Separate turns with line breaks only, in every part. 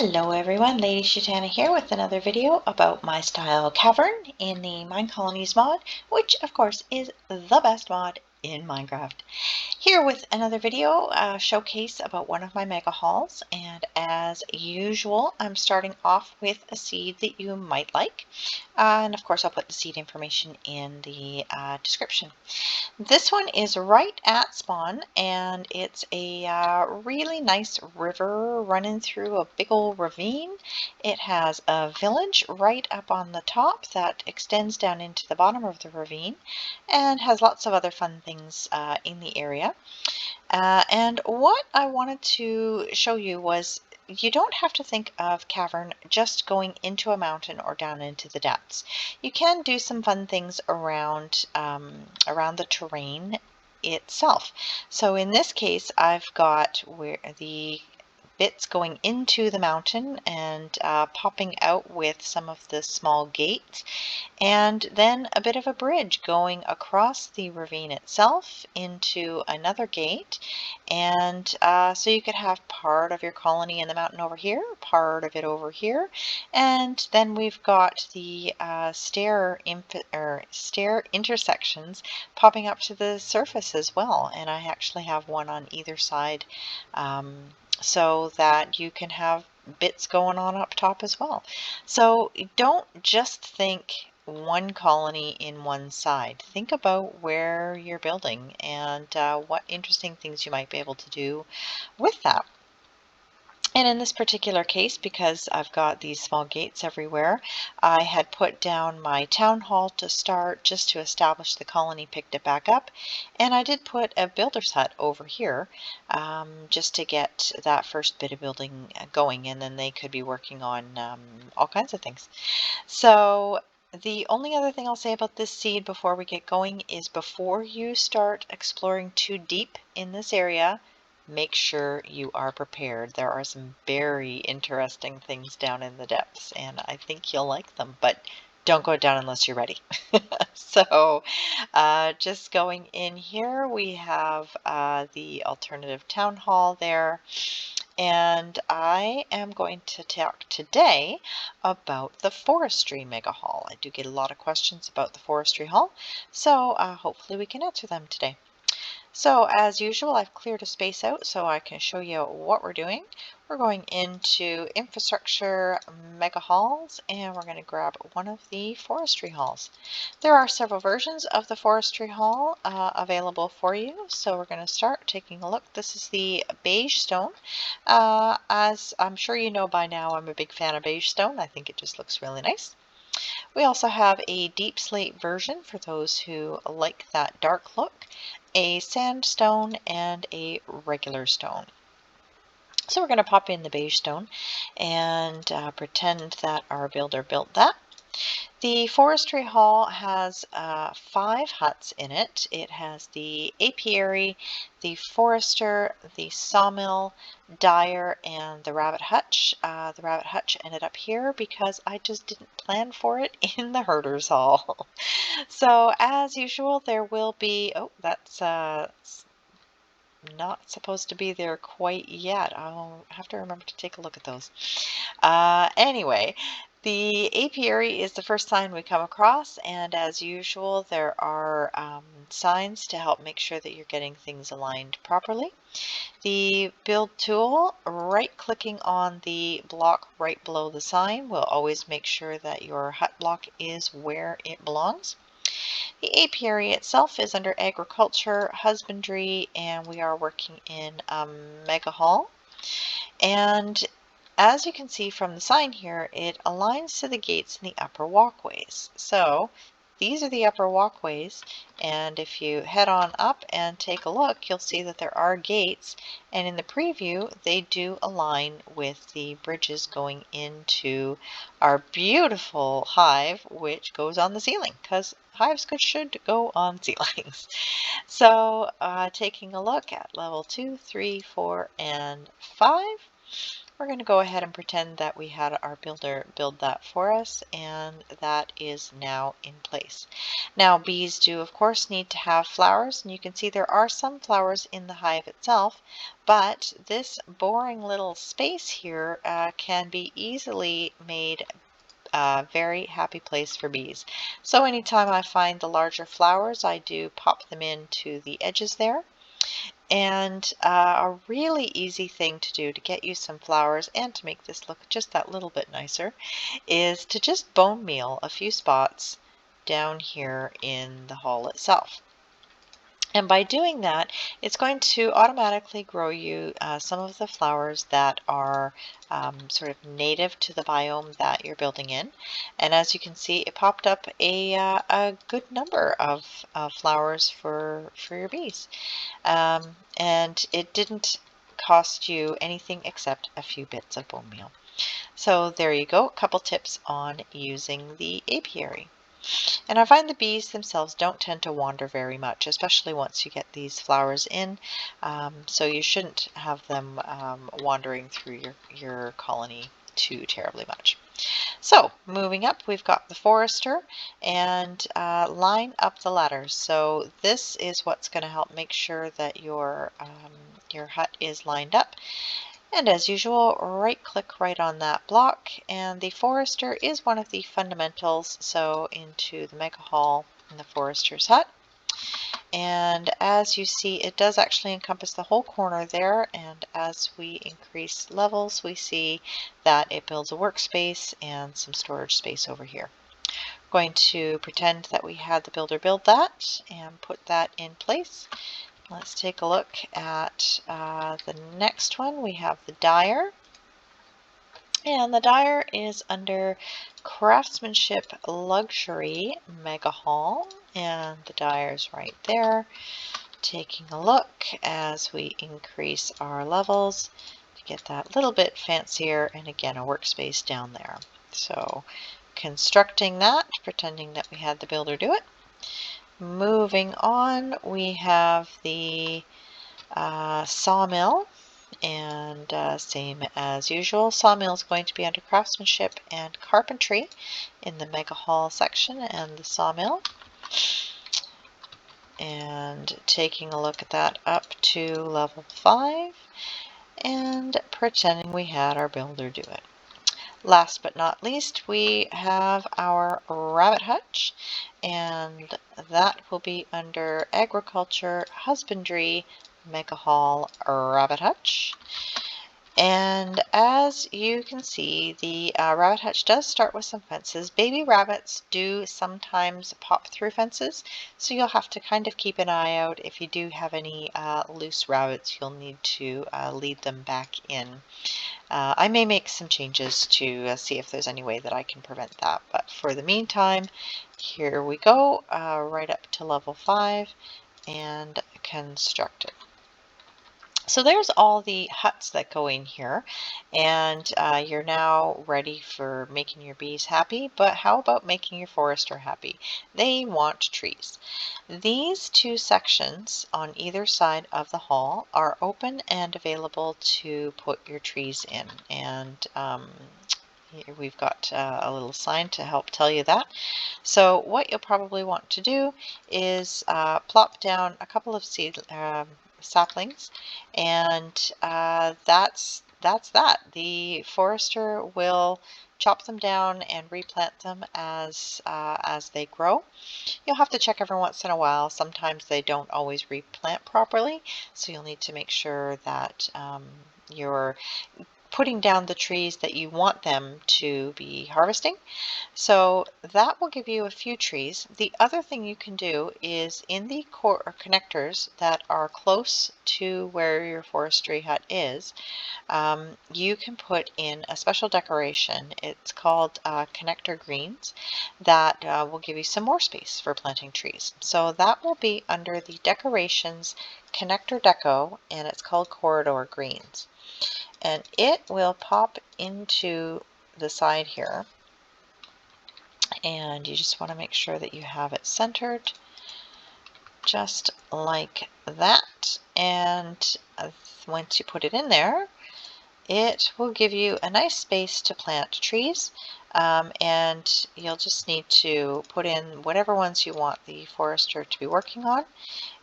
Hello everyone, Lady Shatana here with another video about my style Cavern in the Minecolonies mod, which of course is the best mod in Minecraft. Here with another video showcase about one of my mega halls, and as usual I'm starting off with a seed that you might like, and of course I'll put the seed information in the description. This one is right at spawn, and it's a really nice river running through a big old ravine. It has a village right up on the top that extends down into the bottom of the ravine and has lots of other fun things in the area. And what I wanted to show you was you don't have to think of Cavern just going into a mountain or down into the depths. You can do some fun things around around the terrain itself. So in this case, I've got where the bits going into the mountain and popping out with some of the small gates, and then a bit of a bridge going across the ravine itself into another gate. And so you could have part of your colony in the mountain over here, part of it over here, and then we've got the stair intersections popping up to the surface as well. And I actually have one on either side, so that you can have bits going on up top as well. So don't just think one colony in one side. Think about where you're building and what interesting things you might be able to do with that. And in this particular case, because I've got these small gates everywhere, I had put down my town hall to start just to establish the colony, picked it back up, and I did put a builder's hut over here just to get that first bit of building going, and then they could be working on all kinds of things. So the only other thing I'll say about this seed before we get going is before you start exploring too deep in this area, make sure you are prepared. There are some very interesting things down in the depths, and I think you'll like them, but don't go down unless you're ready. So just going in here, we have the alternative town hall there. And I am going to talk today about the Forestry Mega Hall. I do get a lot of questions about the Forestry Hall, so hopefully we can answer them today. So as usual, I've cleared a space out so I can show you what we're doing. We're going into Infrastructure Mega Halls, and we're going to grab one of the Forestry Halls. There are several versions of the Forestry Hall available for you, so we're going to start taking a look. This is the beige stone. As I'm sure you know by now, I'm a big fan of beige stone. I think it just looks really nice. We also have a deep slate version for those who like that dark look, a sandstone, and a regular stone. So we're going to pop in the beige stone and pretend that our builder built that. The Forestry Hall has 5 huts in it. It has the Apiary, the Forester, the Sawmill, Dyer, and the Rabbit Hutch. The Rabbit Hutch ended up here because I just didn't plan for it in the Herder's Hall. So as usual, there will be, oh, that's not supposed to be there quite yet. I'll have to remember to take a look at those. Anyway, the apiary is the first sign we come across, and as usual there are signs to help make sure that you're getting things aligned properly. The build tool, right clicking on the block right below the sign will always make sure that your hut block is where it belongs. The apiary itself is under agriculture, husbandry, and we are working in MegaHall. And as you can see from the sign here, it aligns to the gates in the upper walkways. So these are the upper walkways, and if you head on up and take a look, you'll see that there are gates, and in the preview they do align with the bridges going into our beautiful hive, which goes on the ceiling, because hives should go on ceilings. So taking a look at level 2, 3, 4, and 5, we're going to go ahead and pretend that we had our builder build that for us, and that is now in place. Now bees do of course need to have flowers, and you can see there are some flowers in the hive itself, but this boring little space here can be easily made a very happy place for bees. So anytime I find the larger flowers, I do pop them into the edges there. And a really easy thing to do to get you some flowers and to make this look just that little bit nicer is to just bone meal a few spots down here in the hall itself. And by doing that, it's going to automatically grow you some of the flowers that are sort of native to the biome that you're building in. And as you can see, it popped up a good number of flowers for your bees. And it didn't cost you anything except a few bits of bone meal. So there you go, a couple tips on using the apiary. And I find the bees themselves don't tend to wander very much, especially once you get these flowers in. So you shouldn't have them wandering through your colony too terribly much. So moving up, we've got the forester, and line up the ladders. So this is what's going to help make sure that your hut is lined up. And as usual, right click right on that block, and the forester is one of the fundamentals, so into the MegaHall in the forester's hut. And as you see, it does actually encompass the whole corner there, and as we increase levels, we see that it builds a workspace and some storage space over here. I'm going to pretend that we had the builder build that and put that in place. Let's take a look at the next one. We have the Dyer, and the Dyer is under Craftsmanship Luxury MegaHall, and the Dyer's right there. Taking a look as we increase our levels to get that little bit fancier, and again a workspace down there. So constructing that, pretending that we had the builder do it. Moving on, we have the Sawmill, and same as usual, Sawmill is going to be under Craftsmanship and Carpentry in the MegaHall section, and the Sawmill. And taking a look at that up to level 5, and pretending we had our builder do it. Last but not least, we have our rabbit hutch, and that will be under Agriculture, Husbandry, MegaHall Rabbit Hutch. And as you can see, the rabbit hutch does start with some fences. Baby rabbits do sometimes pop through fences, so you'll have to kind of keep an eye out. If you do have any loose rabbits, you'll need to lead them back in. I may make some changes to see if there's any way that I can prevent that, but for the meantime, here we go, right up to level 5 and construct it. So there's all the huts that go in here, and you're now ready for making your bees happy, but how about making your forester happy? They want trees. These two sections on either side of the hall are open and available to put your trees in, and we've got a little sign to help tell you that. So what you'll probably want to do is plop down a couple of saplings, and that's that. The forester will chop them down and replant them as they grow. You'll have to check every once in a while. Sometimes they don't always replant properly, so you'll need to make sure that you're putting down the trees that you want them to be harvesting. So that will give you a few trees. The other thing you can do is in the core or connectors that are close to where your forestry hut is, you can put in a special decoration. It's called connector greens that will give you some more space for planting trees. So that will be under the decorations connector deco, and it's called corridor greens. And it will pop into the side here, and you just want to make sure that you have it centered just like that. And once you put it in there, It will give you a nice space to plant trees, and you'll just need to put in whatever ones you want the forester to be working on,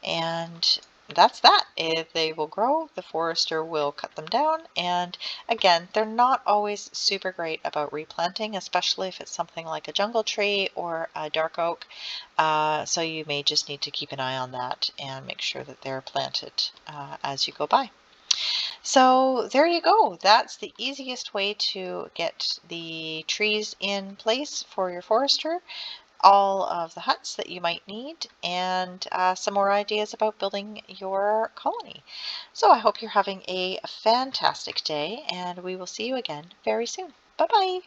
and that's that. If they will grow, the forester will cut them down, and again, they're not always super great about replanting, especially if it's something like a jungle tree or a dark oak, so you may just need to keep an eye on that and make sure that they're planted as you go by. So there you go. That's the easiest way to get the trees in place for your forester, all of the huts that you might need, and some more ideas about building your colony. So I hope you're having a fantastic day, and we will see you again very soon. Bye-bye.